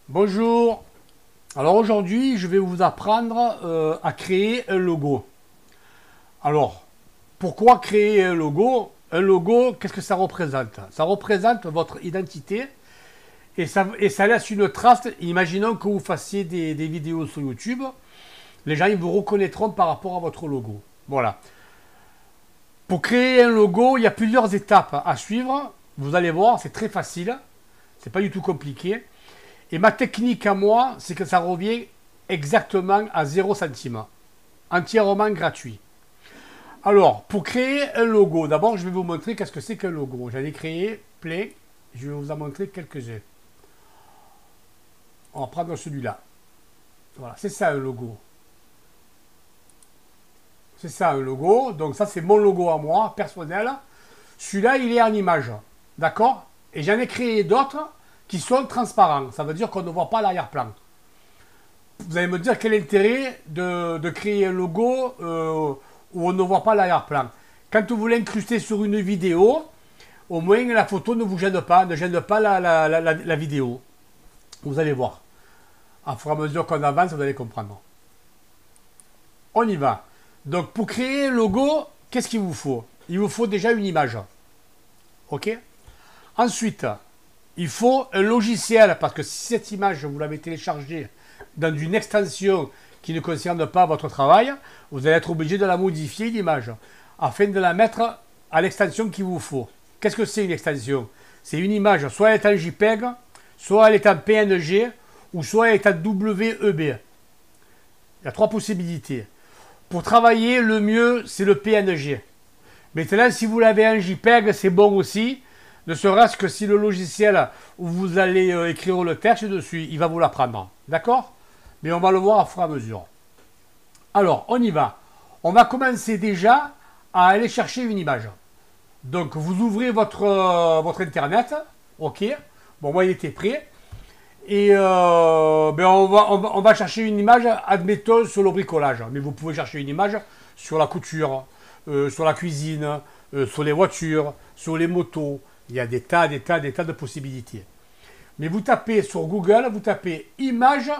Bonjour. Alors aujourd'hui, je vais vous apprendre à créer un logo. Alors, pourquoi créer un logo? Un logo, qu'est-ce que ça représente? Ça représente votre identité et ça laisse une trace. Imaginons que vous fassiez des vidéos sur YouTube. Les gens ils vous reconnaîtront par rapport à votre logo. Voilà. Pour créer un logo, il y a plusieurs étapes à suivre. Vous allez voir, c'est très facile. C'est pas du tout compliqué. Et ma technique à moi, c'est que ça revient exactement à 0 centime. Entièrement gratuit. Alors, pour créer un logo, d'abord, je vais vous montrer qu'est-ce que c'est qu'un logo. J'en ai créé plein. Je vais vous en montrer quelques-uns. On va prendre celui-là. Voilà, c'est ça un logo. C'est ça un logo. Donc ça, c'est mon logo à moi, personnel. Celui-là, il est en image. D'accord? Et j'en ai créé d'autres qui sont transparents. Ça veut dire qu'on ne voit pas l'arrière-plan. Vous allez me dire quel est l'intérêt de créer un logo où on ne voit pas l'arrière-plan. Quand vous l'incrustez sur une vidéo, au moins la photo ne vous gêne pas, ne gêne pas la vidéo. Vous allez voir. À fur et à mesure qu'on avance, vous allez comprendre. On y va. Donc pour créer un logo, qu'est-ce qu'il vous faut? Il vous faut déjà une image. Ok? Ensuite, il faut un logiciel, parce que si cette image, vous l'avez téléchargée dans une extension qui ne concerne pas votre travail, vous allez être obligé de la modifier, l'image, afin de la mettre à l'extension qu'il vous faut. Qu'est-ce que c'est une extension? C'est une image, soit elle est en JPEG, soit elle est en PNG, ou soit elle est en WEB. Il y a trois possibilités. Pour travailler, le mieux, c'est le PNG. Maintenant, si vous l'avez en JPEG, c'est bon aussi. Ne serait-ce que si le logiciel où vous allez écrire le texte dessus, il va vous l'apprendre. D'accord? Mais on va le voir à fur et à mesure. Alors, on y va. On va commencer déjà à aller chercher une image. Donc, vous ouvrez votre Internet. OK. Bon, moi, il était prêt. Et on va chercher une image, admettons, sur le bricolage. Mais vous pouvez chercher une image sur la couture, sur la cuisine, sur les voitures, sur les motos. Il y a des tas de possibilités. Mais vous tapez sur Google, vous tapez image.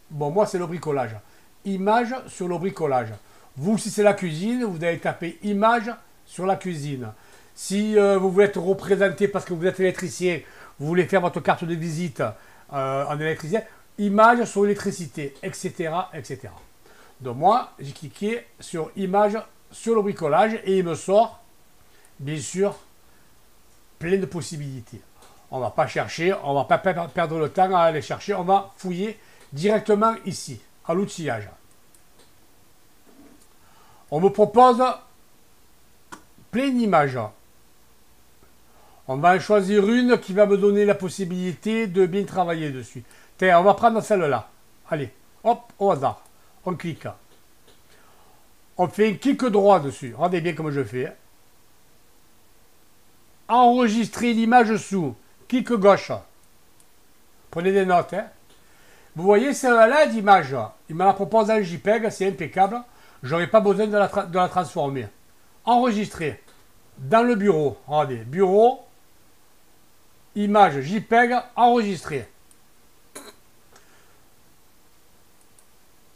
Bon, moi, c'est le bricolage. Image sur le bricolage. Vous, si c'est la cuisine, vous allez taper image sur la cuisine. Si vous voulez être représenté parce que vous êtes électricien, vous voulez faire votre carte de visite en électricien, image sur l'électricité, etc., etc. Donc moi, j'ai cliqué sur image sur le bricolage et il me sort, bien sûr, plein de possibilités. On ne va pas chercher, on ne va pas perdre le temps à aller chercher, on va fouiller directement ici, à l'outillage. On me propose plein d'images. On va en choisir une qui va me donner la possibilité de bien travailler dessus. Tiens, on va prendre celle-là. Allez, hop, au hasard. On clique. On fait un clic droit dessus. Regardez bien comme je fais. Enregistrer l'image sous. Clic gauche. Prenez des notes. Hein. Vous voyez celle-là d'image. Il me la propose en JPEG, c'est impeccable. Je n'aurai pas besoin de la transformer. Enregistrer. Dans le bureau. Regardez, bureau. Image JPEG enregistrée.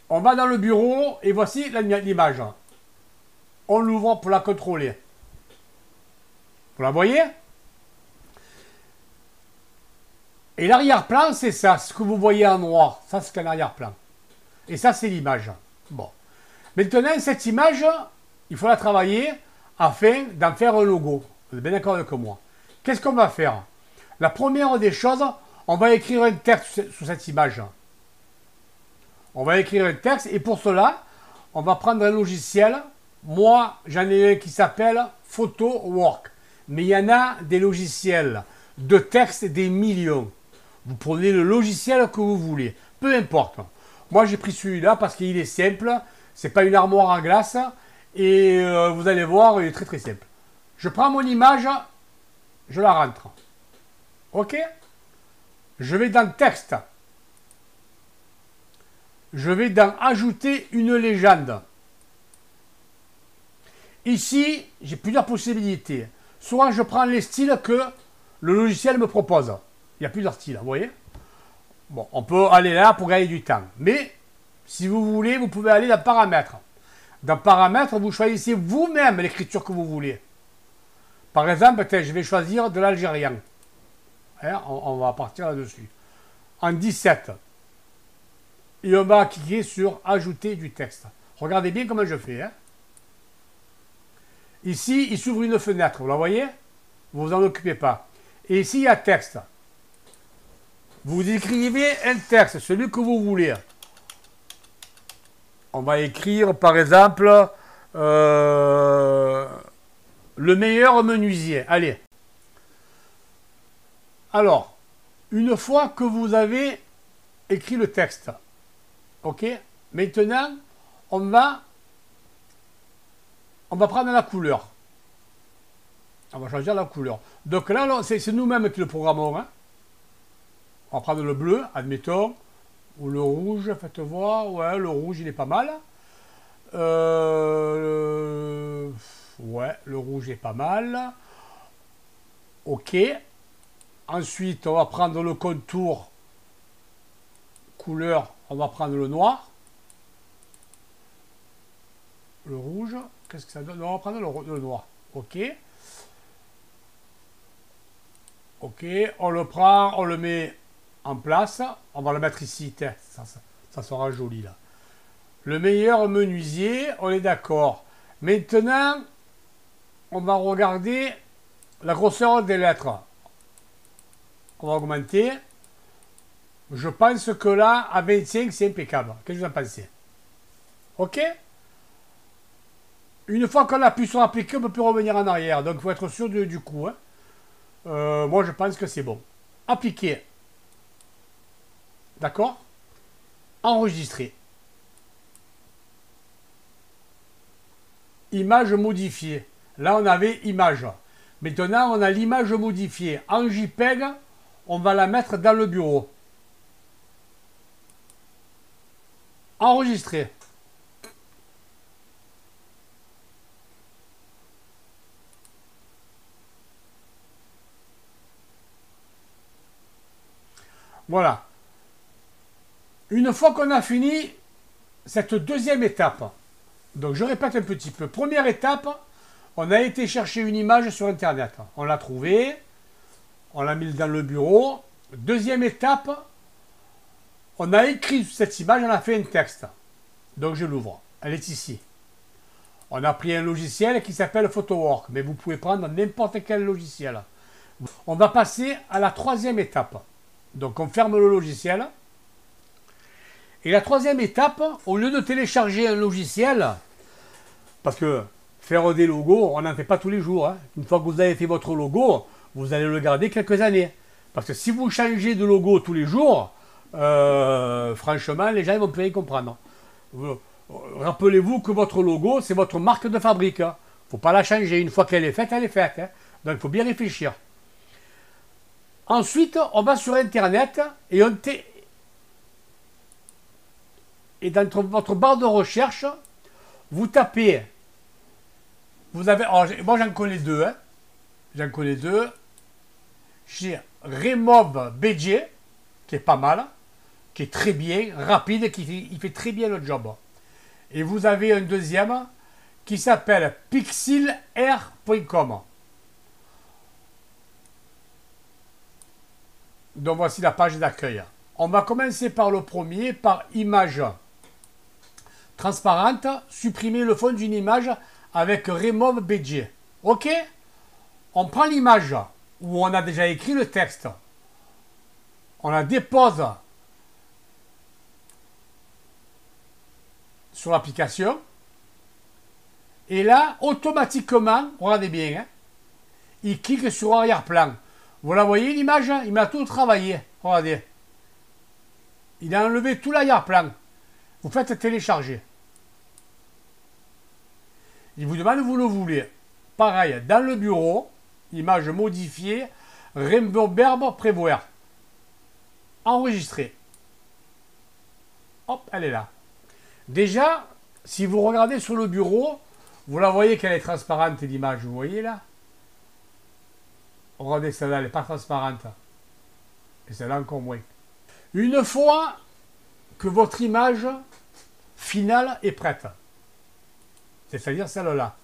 On va dans le bureau et voici l'image. On l'ouvre pour la contrôler. Vous la voyez? Et l'arrière-plan, c'est ça, ce que vous voyez en noir. Ça, c'est un arrière-plan. Et ça, c'est l'image. Bon. Maintenant, cette image, il faut la travailler afin d'en faire un logo. Vous êtes bien d'accord avec moi? Qu'est-ce qu'on va faire? La première des choses, on va écrire un texte sur cette image. On va écrire un texte et pour cela, on va prendre un logiciel. Moi, j'en ai un qui s'appelle PhotoWork. Mais il y en a des logiciels de texte des millions. Vous prenez le logiciel que vous voulez. Peu importe. Moi, j'ai pris celui-là parce qu'il est simple. C'est pas une armoire à glace. Et vous allez voir, il est très très simple. Je prends mon image, je la rentre. OK? Je vais dans texte. Je vais dans ajouter une légende. Ici, j'ai plusieurs possibilités. Soit je prends les styles que le logiciel me propose. Il y a plusieurs styles, vous voyez? Bon, on peut aller là pour gagner du temps. Mais, si vous voulez, vous pouvez aller dans Paramètres. Dans Paramètres, vous choisissez vous-même l'écriture que vous voulez. Par exemple, je vais choisir de l'algérien. Hein, on va partir là-dessus. En 17. Et on va cliquer sur Ajouter du texte. Regardez bien comment je fais. Hein. Ici, il s'ouvre une fenêtre. Vous la voyez? Vous vous en occupez pas. Et ici, il y a texte. Vous écrivez un texte, celui que vous voulez. On va écrire, par exemple, le meilleur menuisier. Allez. Alors, une fois que vous avez écrit le texte, ok, maintenant, on va prendre la couleur. On va choisir la couleur. Donc là c'est nous-mêmes qui le programmons. Hein. On va prendre le bleu, admettons, ou le rouge, faites voir. Ouais, le rouge, il est pas mal. Ouais, le rouge est pas mal. Ok. Ensuite, on va prendre le contour couleur, on va prendre le noir. Le rouge, qu'est-ce que ça donne? On va prendre le noir. Ok. Ok, on le prend, on le met en place. On va le mettre ici, ça sera joli là. Le meilleur menuisier, on est d'accord. Maintenant, on va regarder la grosseur des lettres. On va augmenter. Je pense que là, à 25, c'est impeccable. Qu'est-ce que vous en pensez? Ok? Une fois qu'on appuie sur appliquer, on ne peut plus revenir en arrière. Donc, il faut être sûr du coup. Hein. Moi, je pense que c'est bon. Appliquer. D'accord? Enregistrer. Image modifiée. Là, on avait image. Maintenant, on a l'image modifiée. En JPEG, on va la mettre dans le bureau. Enregistrer. Voilà. Une fois qu'on a fini cette deuxième étape, donc je répète un petit peu. Première étape, on a été chercher une image sur Internet. On l'a trouvée, on l'a mise dans le bureau. Deuxième étape, on a écrit sur cette image, on a fait un texte. Donc je l'ouvre. Elle est ici. On a pris un logiciel qui s'appelle PhotoWork, mais vous pouvez prendre n'importe quel logiciel. On va passer à la troisième étape. Donc on ferme le logiciel. Et la troisième étape, au lieu de télécharger un logiciel, parce que faire des logos, on n'en fait pas tous les jours. Hein. Une fois que vous avez fait votre logo, vous allez le garder quelques années. Parce que si vous changez de logo tous les jours, franchement, les gens ne vont plus rien comprendre. Rappelez-vous que votre logo, c'est votre marque de fabrique. Il ne faut pas la changer. Une fois qu'elle est faite, elle est faite. Hein. Donc il faut bien réfléchir. Ensuite, on va sur Internet et dans votre barre de recherche, vous tapez. Vous avez, alors, moi j'en connais deux. Hein. J'en connais deux. J'ai Remove BG, qui est pas mal, qui est très bien, rapide, il fait très bien le job. Et vous avez un deuxième qui s'appelle pixelair.com. Donc voici la page d'accueil. On va commencer par le premier, par image transparente, supprimer le fond d'une image avec Remove BG. Ok? On prend l'image où on a déjà écrit le texte. On la dépose sur l'application. Et là, automatiquement, regardez bien, hein, il clique sur arrière-plan. Vous la voyez l'image? Il m'a tout travaillé. Regardez. Il a enlevé tout l'arrière-plan. Vous faites télécharger. Il vous demande où vous le voulez. Pareil, dans le bureau, image modifiée, Reverb prévoir. Enregistrer. Hop, elle est là. Déjà, si vous regardez sur le bureau, vous la voyez qu'elle est transparente l'image. Vous voyez là? Regardez celle-là, elle n'est pas transparente. Et celle-là encore moins. Une fois que votre image finale est prête, c'est-à-dire celle-là,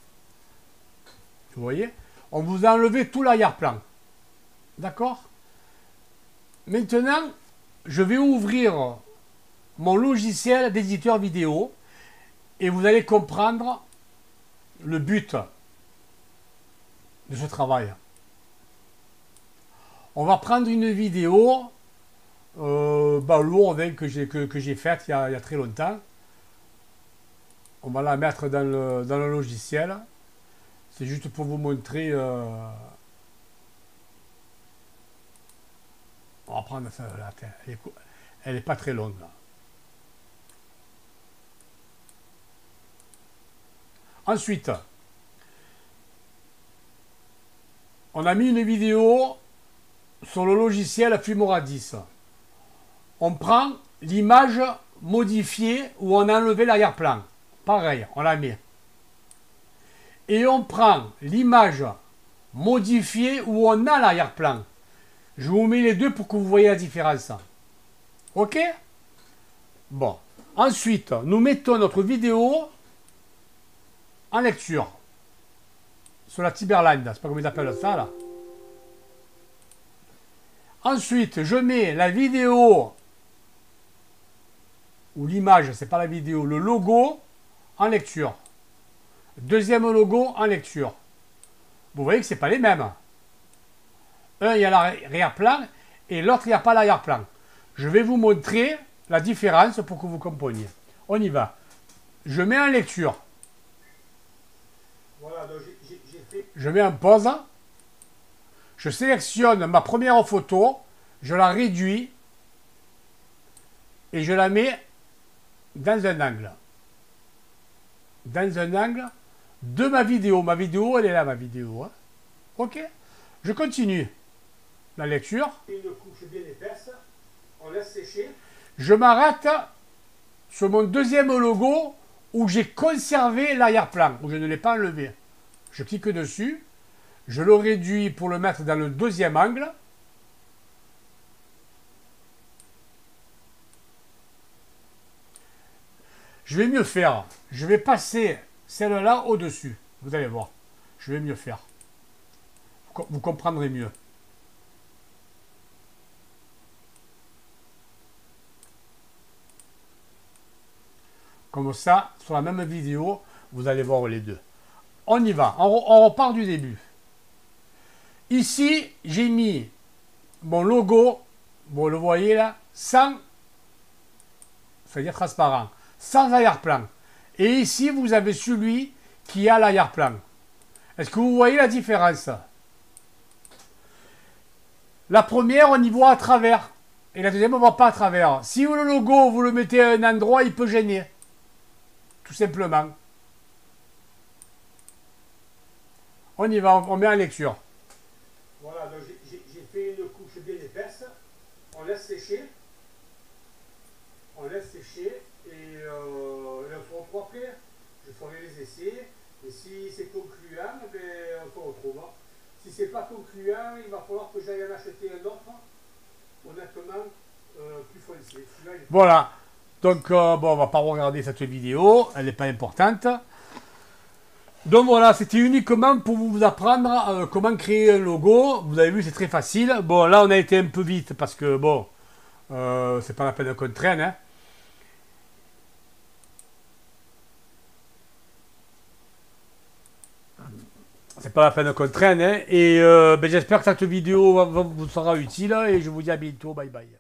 vous voyez, on vous a enlevé tout l'arrière-plan. D'accord? Maintenant, je vais ouvrir mon logiciel d'éditeur vidéo et vous allez comprendre le but de ce travail. On va prendre une vidéo lourde hein, que j'ai faite il y a très longtemps. On va la mettre dans le logiciel. C'est juste pour vous montrer. On va prendre ça là. Elle est pas très longue là. Ensuite, on a mis une vidéo sur le logiciel Filmora 10. On prend l'image modifiée où on a enlevé l'arrière-plan. Pareil, on la met. Et on prend l'image modifiée où on a l'arrière-plan. Je vous mets les deux pour que vous voyez la différence. Ok? Bon. Ensuite, nous mettons notre vidéo en lecture. Sur la Timberland. Je sais pas comment ils appellent ça là. Ensuite, je mets la vidéo ou l'image, c'est pas la vidéo, le logo en lecture. Deuxième logo en lecture. Vous voyez que c'est pas les mêmes. Un, il y a l'arrière-plan et l'autre, il n'y a pas l'arrière-plan. Je vais vous montrer la différence pour que vous compreniez. On y va. Je mets en lecture. Voilà, donc je mets en pause. Je sélectionne ma première photo, je la réduis et je la mets dans un angle. Dans un angle de ma vidéo. Ma vidéo, elle est là, ma vidéo. Hein. Ok? Je continue la lecture. Une couche bien épaisse. On laisse sécher. Je m'arrête sur mon deuxième logo où j'ai conservé l'arrière-plan, où je ne l'ai pas enlevé. Je clique dessus. Je le réduis pour le mettre dans le deuxième angle. Je vais mieux faire. Je vais passer celle-là au-dessus. Vous allez voir. Je vais mieux faire. Vous comprendrez mieux. Comme ça, sur la même vidéo, vous allez voir les deux. On y va. On repart du début. Ici, j'ai mis mon logo, vous le voyez là, sans, c'est-à-dire transparent, sans arrière-plan. Et ici, vous avez celui qui a l'arrière-plan. Est-ce que vous voyez la différence? La première, on y voit à travers. Et la deuxième, on ne voit pas à travers. Si le logo, vous le mettez à un endroit, il peut gêner. Tout simplement. On y va, on met en lecture. Voilà, donc j'ai fait une couche bien épaisse. On laisse sécher. On laisse sécher. Et une fois ou après, je ferai les essais. Et si c'est concluant, ben, on se retrouve. Si c'est pas concluant, il va falloir que j'aille en acheter un autre. Honnêtement, plus foncé. Voilà. Donc, bon, on va pas regarder cette vidéo. Elle n'est pas importante. Donc voilà, c'était uniquement pour vous apprendre comment créer un logo. Vous avez vu, c'est très facile. Bon, là, on a été un peu vite parce que, bon, c'est pas la peine qu'on traîne. Hein. C'est pas la peine qu'on traîne. Hein. Et ben, j'espère que cette vidéo vous sera utile. Et je vous dis à bientôt. Bye bye.